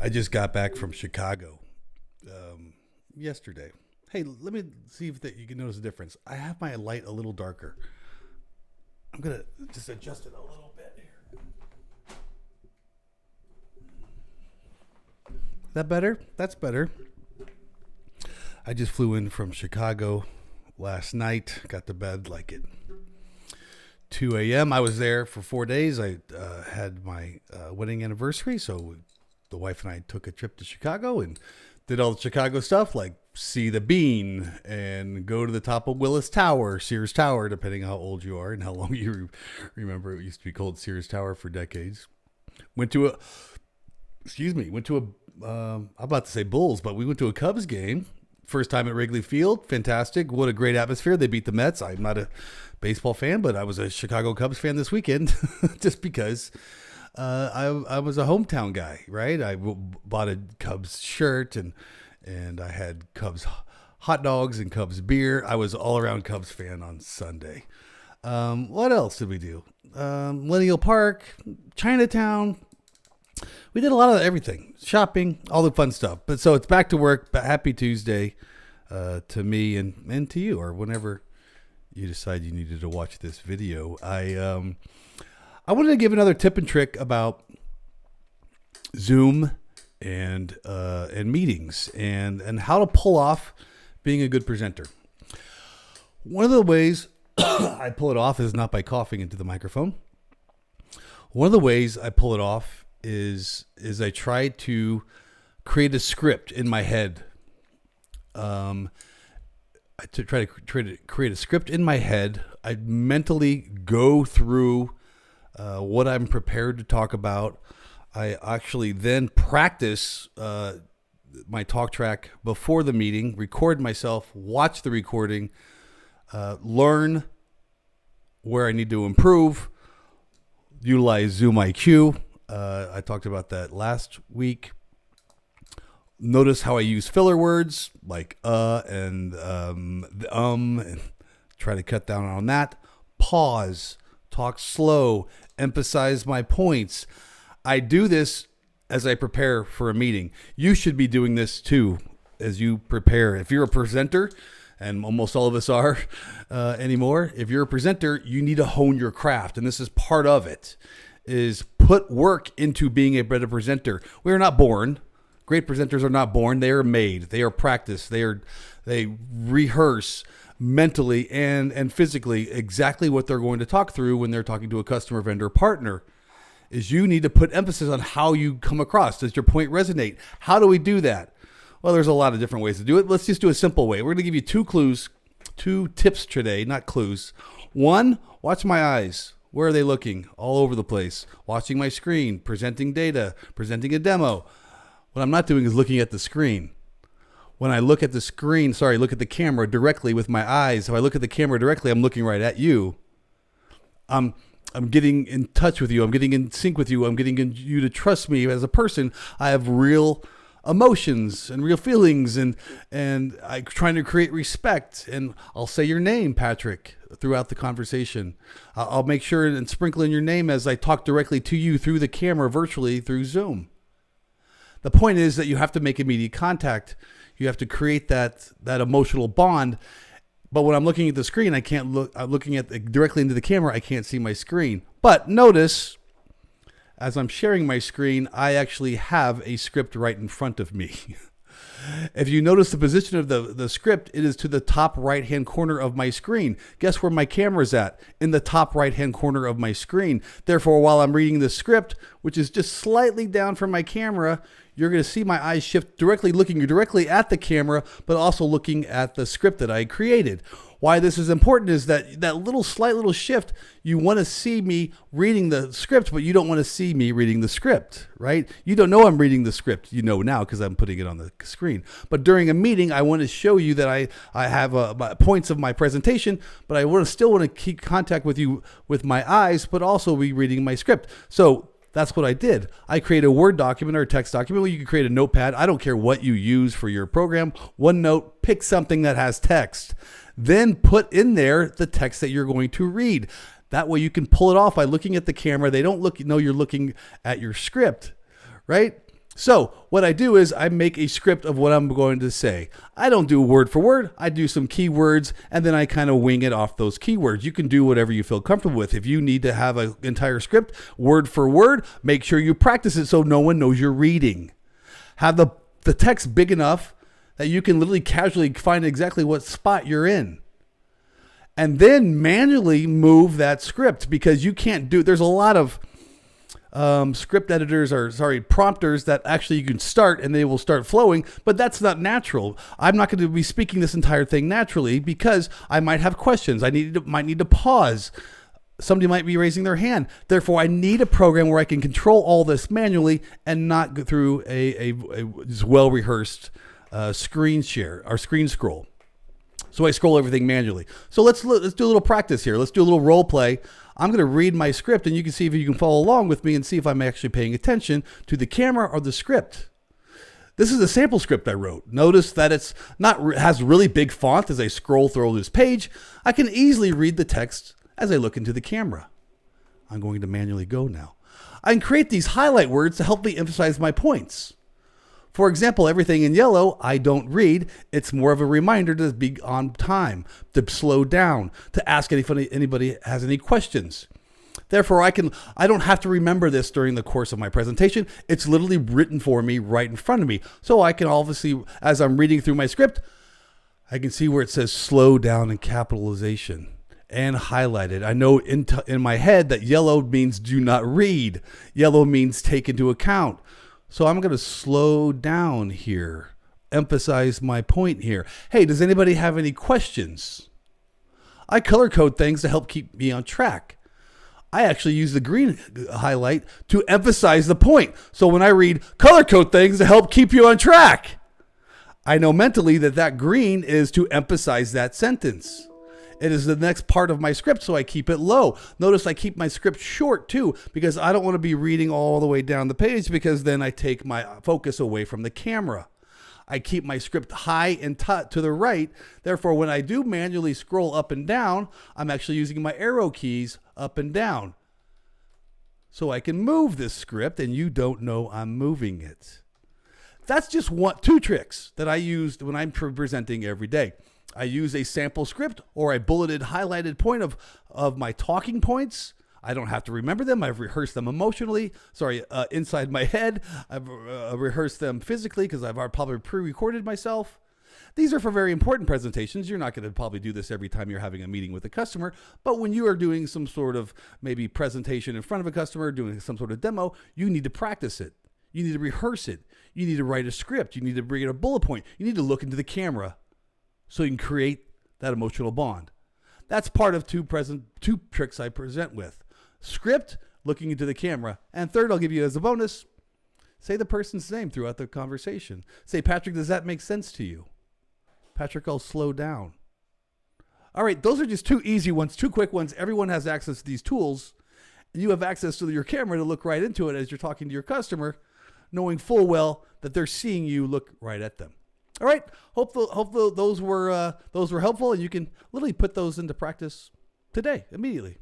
I just got back from Chicago yesterday. Hey, let me see if you can notice a difference. I have my light a little darker. I'm going to just adjust it a little bit here. That better? That's better. I just flew in from Chicago last night. Got to bed like at 2 a.m. I was there for 4 days. I had my wedding anniversary, so the wife and I took a trip to Chicago and did all the Chicago stuff, like see the Bean and go to the top of Willis Tower, Sears Tower, depending on how old you are and how long you remember. It used to be called Sears Tower for decades. Went to a, I'm about to say Bulls, but we went to a Cubs game. First time at Wrigley Field. Fantastic. What a great atmosphere. They beat the Mets. I'm not a baseball fan, but I was a Chicago Cubs fan this weekend just because I was a hometown guy, right? I bought a Cubs shirt and I had Cubs hot dogs and Cubs beer. I was all around Cubs fan on Sunday. What else did we do? Millennial Park, Chinatown. We did a lot of everything, shopping, all the fun stuff. But so it's back to work. But happy Tuesday to me and to you, or whenever you decide you needed to watch this video. I wanted to give another tip and trick about Zoom and meetings and how to pull off being a good presenter. One of the ways I pull it off is not by coughing into the microphone. One of the ways I pull it off is I try to create a script in my head. I try to create a script in my head. I mentally go through what I'm prepared to talk about. I actually then practice my talk track before the meeting, record myself, watch the recording, learn where I need to improve, utilize Zoom IQ. I talked about that last week. Notice how I use filler words like and try to cut down on that. Pause, talk slow, emphasize my points. I do this as I prepare for a meeting. You should be doing this too as you prepare. If you're a presenter, and almost all of us are anymore, if you're a presenter, you need to hone your craft, and this is part of it. Is put work into being a better presenter. We are not born. Great presenters are not born. They are made. They are practiced. They rehearse mentally and physically exactly what they're going to talk through when they're talking to a customer, vendor, partner. Is you need to put emphasis on how you come across. Does your point resonate? How do we do that? Well, there's a lot of different ways to do it. Let's just do a simple way. We're going to give you 2 clues, 2 tips today, not clues. 1, watch my eyes. Where are they looking? All over the place. Watching my screen, presenting data, presenting a demo. What I'm not doing is looking at the screen. When I look at the screen, look at the camera directly with my eyes. If I look at the camera directly, I'm looking right at you. I'm getting in touch with you. I'm getting in sync with you. I'm getting you to trust me as a person. I have real emotions and real feelings, and I'm trying to create respect. And I'll say your name, Patrick, throughout the conversation. I'll make sure and sprinkle in your name as I talk directly to you through the camera, virtually through Zoom. The point is that you have to make immediate contact. You have to create that emotional bond. But when I'm looking at the screen, I can't look. I'm looking at directly into the camera. I can't see my screen. But notice, as I'm sharing my screen, I actually have a script right in front of me. If you notice the position of the script, it is to the top right-hand corner of my screen. Guess where my camera's at? In the top right-hand corner of my screen. Therefore, while I'm reading the script, which is just slightly down from my camera, you're going to see my eyes shift looking directly at the camera, but also looking at the script that I created. Why this is important is that slight little shift, you want to see me reading the script, but you don't want to see me reading the script, right? You don't know I'm reading the script. You know now because I'm putting it on the screen. But during a meeting, I want to show you that I have points of my presentation, but I still want to keep contact with you with my eyes, but also be reading my script. So that's what I did. I create a Word document or a text document. Well, you can create a notepad. I don't care what you use for your program. OneNote, pick something that has text. Then put in there the text that you're going to read. That way you can pull it off by looking at the camera. They don't know you're looking at your script, right? So what I do is I make a script of what I'm going to say. I don't do word for word. I do some keywords, and then I kind of wing it off those keywords. You can do whatever you feel comfortable with. If you need to have an entire script word for word, make sure you practice it so no one knows you're reading. Have the text big enough that you can literally casually find exactly what spot you're in. And then manually move that script, because you can't do, there's a lot of prompters that actually you can start and they will start flowing, but that's not natural. I'm not going to be speaking this entire thing naturally because I might have questions. Might need to pause. Somebody might be raising their hand. Therefore, I need a program where I can control all this manually and not go through a well-rehearsed screen share or screen scroll. So I scroll everything manually. So let's do a little practice here. Let's do a little role play. I'm going to read my script, and you can see if you can follow along with me and see if I'm actually paying attention to the camera or the script. This is a sample script I wrote. Notice that it's has really big font as I scroll through this page. I can easily read the text as I look into the camera. I'm going to manually go now. I can create these highlight words to help me emphasize my points. For example, everything in yellow, I don't read. It's more of a reminder to be on time, to slow down, to ask if anybody has any questions. Therefore, I don't have to remember this during the course of my presentation. It's literally written for me right in front of me. So I can obviously, as I'm reading through my script, I can see where it says slow down in capitalization and highlighted. I know in my head that yellow means do not read. Yellow means take into account. So I'm going to slow down here, emphasize my point here. Hey, does anybody have any questions? I color code things to help keep me on track. I actually use the green highlight to emphasize the point. So when I read color code things to help keep you on track, I know mentally that green is to emphasize that sentence. It is the next part of my script, so I keep it low. Notice I keep my script short too, because I don't want to be reading all the way down the page, because then I take my focus away from the camera. I keep my script high and to the right. Therefore, when I do manually scroll up and down, I'm actually using my arrow keys up and down. So I can move this script and you don't know I'm moving it. That's just two tricks that I used when I'm presenting every day. I use a sample script or a bulleted, highlighted point of my talking points. I don't have to remember them. I've rehearsed them inside my head. I've rehearsed them physically because I've probably pre-recorded myself. These are for very important presentations. You're not going to probably do this every time you're having a meeting with a customer, but when you are doing some sort of maybe presentation in front of a customer, doing some sort of demo, you need to practice it. You need to rehearse it. You need to write a script. You need to bring in a bullet point. You need to look into the camera so you can create that emotional bond. That's part of two tricks I present with. Script, looking into the camera. And third, I'll give you as a bonus, say the person's name throughout the conversation. Say, Patrick, does that make sense to you? Patrick, I'll slow down. All right, those are just two easy ones, two quick ones. Everyone has access to these tools. And you have access to your camera to look right into it as you're talking to your customer, knowing full well that they're seeing you look right at them. All right, hope those were helpful, and you can literally put those into practice today, immediately.